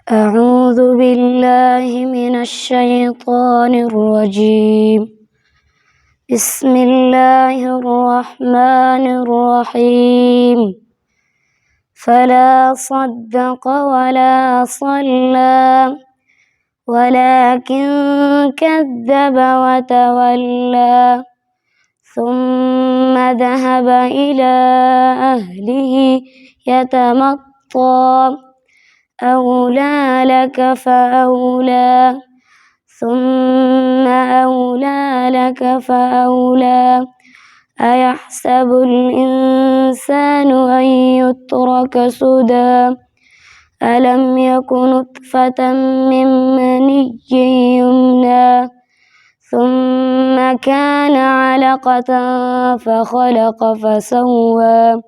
أعوذ بالله من الشيطان الرجيم. بسم الله الرحمن الرحيم. فلا صدق ولا صلى ولكن كذب وتولى ثم ذهب إلى أهله يتمطى أولى لك فأولى ثم أولى لك فأولى أيحسب الإنسان أن يترك سدى ألم يك نطفة من مني يمنى ثم كان علقة فخلق فسوى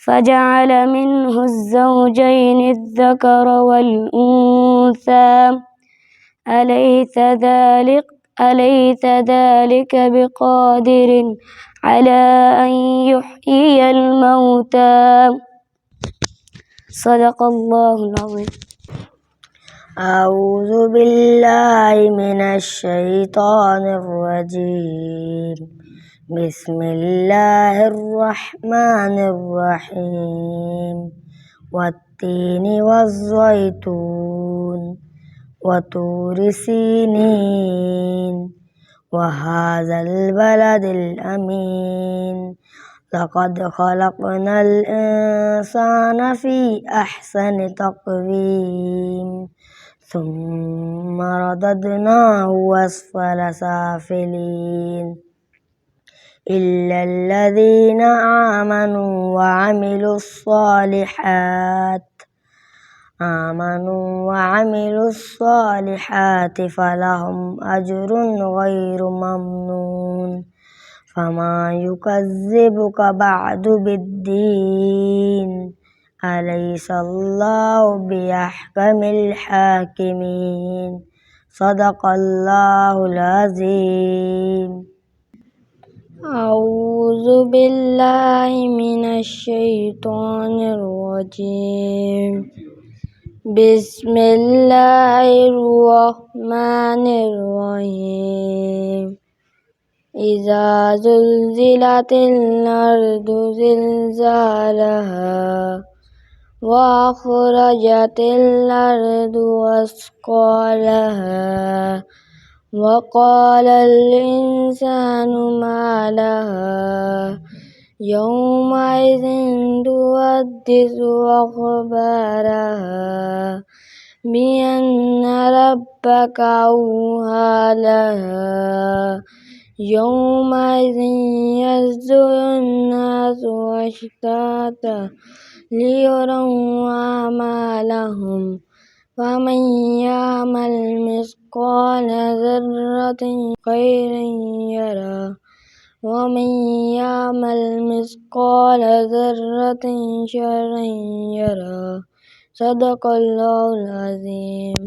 فجعل منه الزوجين الذكر والأنثى أليس ذلك بقادر على أن يحيي الموتى. صدق الله العظيم. أعوذ بالله من الشيطان الرجيم. بسم الله الرحمن الرحيم. والتين والزيتون وطور سينين وهذا البلد الأمين لقد خلقنا الإنسان في أحسن تقويم ثم رددناه أسفل سافلين إلا الذين آمنوا وعملوا الصالحات فلهم أجر غير ممنون فما يكذبك بعد بالدين أليس الله بأحكم الحاكمين. صدق الله العظيم. أعوذ بالله من الشيطان الرجيم. بسم الله الرحمن الرحيم. إذا زلزلت الأرض زلزالها وأخرجت الأرض أثقالها وقال الإنسان ما لها يومئذ تحدث أخبارها بأن ربك أوحى لها يومئذ يصدر الناس أشتاتا ليروا أعمالهم فمن يعمل مثقال ذرة خيرا يره ومن يعمل مثقال ذرة شرا يره. صدق الله العظيم.